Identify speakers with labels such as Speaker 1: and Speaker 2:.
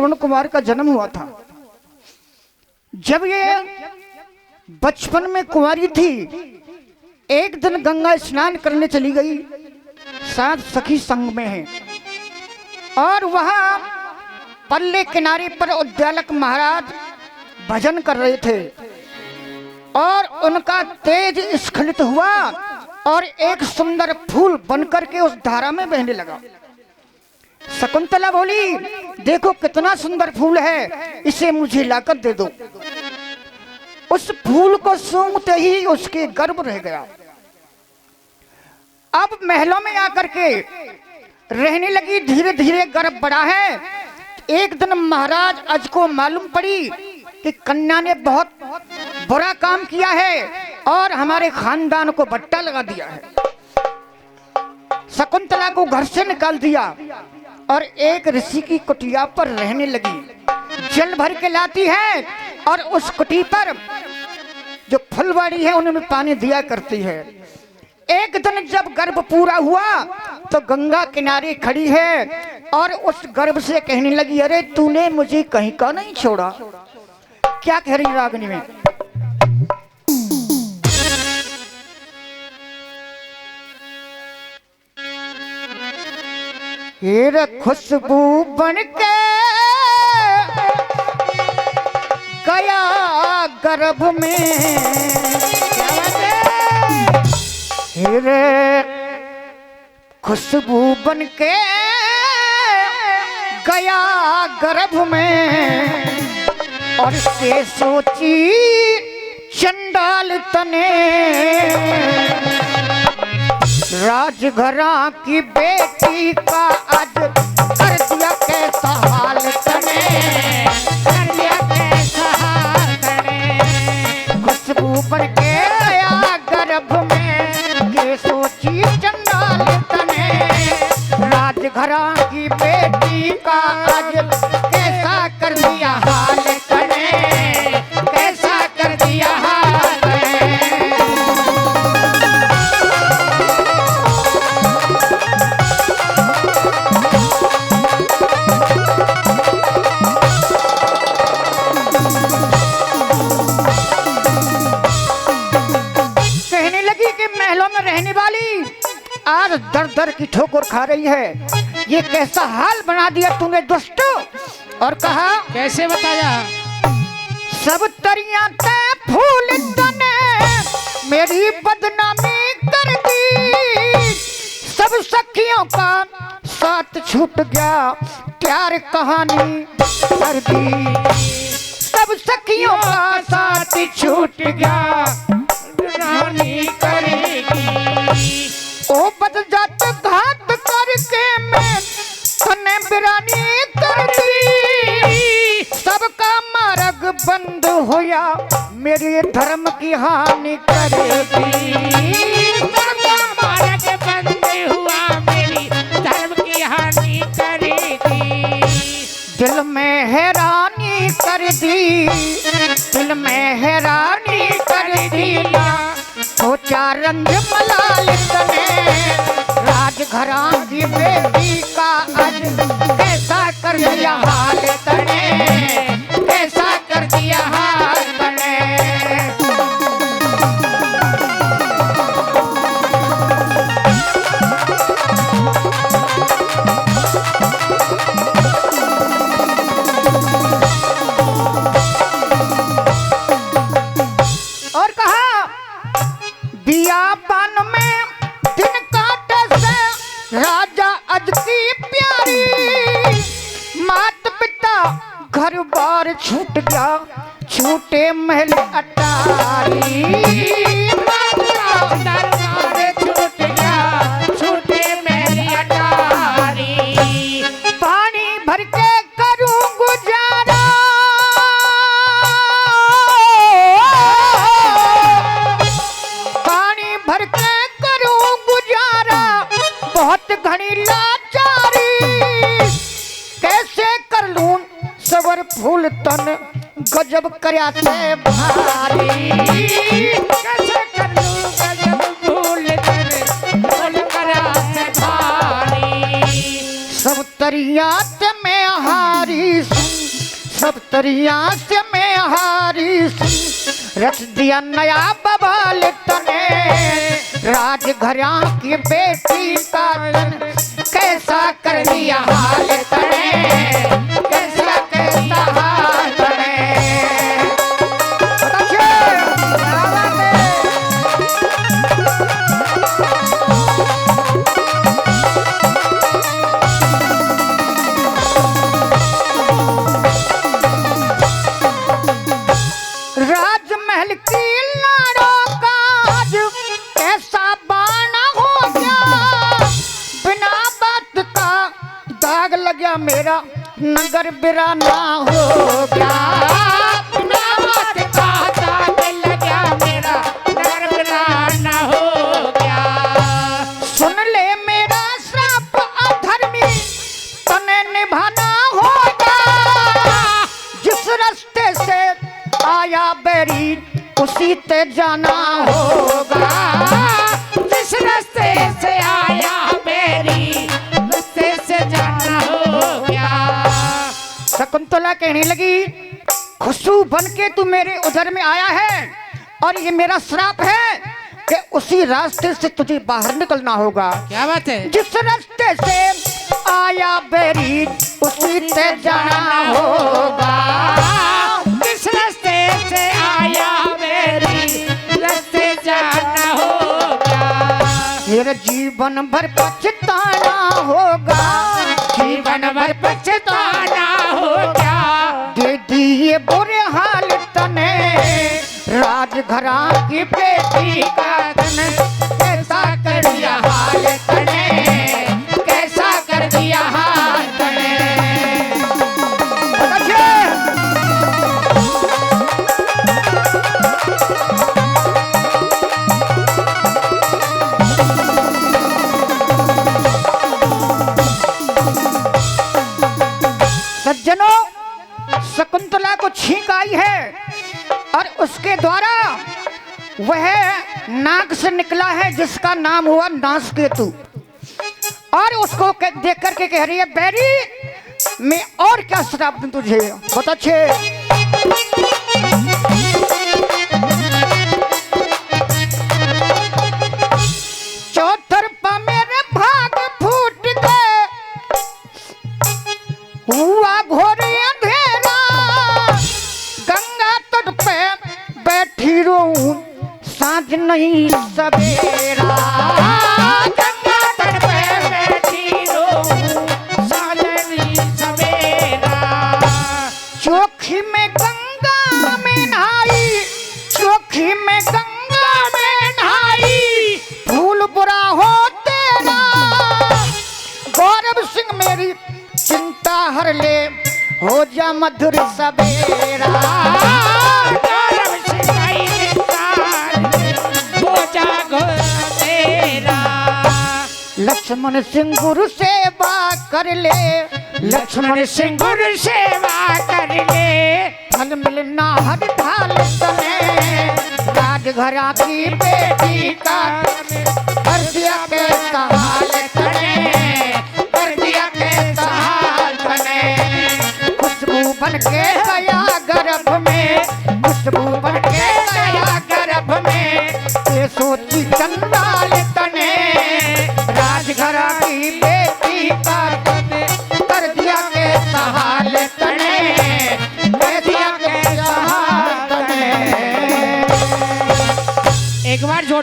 Speaker 1: श्रवण कुमार का जन्म हुआ था। जब ये बचपन में कुंवारी थी, एक दिन गंगा स्नान करने चली गई, साथ सखी संग में है, और वहां पल्ले किनारे पर उद्यालक महाराज भजन कर रहे थे और उनका तेज स्खलित हुआ और एक सुंदर फूल बनकर के उस धारा में बहने लगा। शकुंतला बोली, देखो कितना सुंदर फूल है, इसे मुझे लाकर दे दो। उस फूल को सूंघते ही उसके गर्भ रह गया। अब महलों में आकर के रहने लगी, धीरे धीरे गर्भ बढ़ा है। एक दिन महाराज अज को मालूम पड़ी कि कन्या ने बहुत बुरा काम किया है और हमारे खानदान को बट्टा लगा दिया है। शकुंतला को घर से निकाल दिया और एक ऋषि की कुटिया पर रहने लगी। जल भर के लाती है और उस कुटी पर जो फुलवाड़ी है उनमें पानी दिया करती है। एक दिन जब गर्भ पूरा हुआ तो गंगा किनारे खड़ी है और उस गर्भ से कहने लगी, अरे तूने मुझे कहीं का नहीं छोड़ा। क्या कह रही रागनी में? हीर खुशबू बनके गया गर्भ में, हीरे खुशबू बनके गया गर्भ में, और से सोची चंडाल तने, राजघरा की बेटी का आज कर दिया कैसा हाल तने, कर दिया कैसा हाल तने। खुशबू बनके गया गर्भ में, के सोची चंडाल तने, राजघरा की बेटी का आज कैसा कर दिया हाल तने, कैसा कर दिया हाल तने। कहने लगी कि महलों में रहने वाली आज दर दर की ठोकर खा रही है, ये कैसा हाल बना दिया तूने दुष्ट। और कहा,
Speaker 2: कैसे बताया?
Speaker 1: सब तरियां ते फूल तने मेरी बदनामी कर दी, सब सखियों का साथ छूट गया, प्यार कहानी कर दी, सब सखियों का साथ छूट गया, कहानी करेगी। ओ बद जात घात करके मैं तने बिरानी कर दी, सबका मार्ग बंद होया, मेरे धर्म की हानि करेगी,
Speaker 2: सबका मार्ग बंद हुआ, मेरी धर्म की हानि करेगी।
Speaker 1: दिल में हैरानी कर दी, दिल में हैरानी कर दी, सोचा रंग मलाल तने, राजघरा की बेटी का आज कैसा कर दिया हाल तने, कैसा कर दिया हाल तने। और कहा, बियाबान में दिन काटे से राजा अज की प्यारी, मात पिता घर बार छूट गया, छूटे महल अटारी,
Speaker 2: दरबार छूट गया, छूटे मेरी अटारी।
Speaker 1: पानी भर के करूं गुजारा, पानी भर के करूं गुजारा, बहुत घनी लाचारी, कैसे कर लूं सवर फूल तन, गजब करया से भारी,
Speaker 2: कैसे कर लूं गजब फूल तन, फूल करा से भारी।
Speaker 1: सब तरियात में हारी, सब तरिया से में हारी रच दिया नया बवाल तने राजघरा की बेटी का तन कैसा कर दिया हाल तने कैसा कैसा हाल तने राजमहल की लाड़ों का आज ऐसा बाना हो गया बिना बात का दाग लग गया मेरा नगर बिराना हो गया
Speaker 2: बिना बात का दाग लग गया मेरा नगर बिराना हो गया
Speaker 1: सुन ले मेरा श्राप अधर्मी तने निभाना होगा जिस रास्ते से आया बैरी उसी ते जाना होगा
Speaker 2: जिस रास्ते से आया मेरी रास्ते से जाना होगा।
Speaker 1: शकुंतला कहने लगी खुशबू बन के तू मेरे उधर में आया है और ये मेरा श्राप है कि उसी रास्ते से तुझे बाहर निकलना होगा।
Speaker 2: क्या बात है?
Speaker 1: जिस रास्ते से आया बैरी उसी ते जाना होगा
Speaker 2: जिस रास्ते से आया मेरी रास्ते जाना होगा।
Speaker 1: मेरे जीवन भर पछताना होगा
Speaker 2: जीवन भर पछताना होगा।
Speaker 1: दे दिए बुरे हाल तने राजघरा की बेटी का तन कैसा कर दिया हाल तने कैसा कर दिया हाल तने सज्जनों शकुंतला को छींक आई है और उसके द्वारा वह नाक से निकला है जिसका नाम हुआ नासकेतु और उसको देख करके कह रही है बैरी मैं और क्या श्राप दूं तुझे बहुत अच्छे चौतरफा मेरे भाग फूट गए हुआ घोर अंधेरा गंगा तट पे बैठी रहूं सांझ नहीं सवेरा
Speaker 2: गंगा तट पे बैठी रहूं सांझ नहीं सवेरा।
Speaker 1: चोखी में गंगा में नहाई चोखी में गंगा में नहाई भूल बुरा हो तेरा गौरव सिंह मेरी चिंता हर ले हो जा मधुर सवेरा
Speaker 2: गौरव सिंह हो जा घोरा।
Speaker 1: लक्ष्मण सिंह गुरु सेवा कर ले
Speaker 2: लक्ष्मण सिंह गुरु सेवा कर ले
Speaker 1: फल मिलना हर ढाल तने राजघरा की बेटी का कर दिया के सहाल तने कर दिया के सहाल तने खुशबू बन के गया गर्भ में खुशबू बन के गया गर्भ में ये सोची चंदाल तने राजघरा की बेटी का कर दिया के सहाल तने कर दिया के सहाल तने
Speaker 2: एक बार जोड़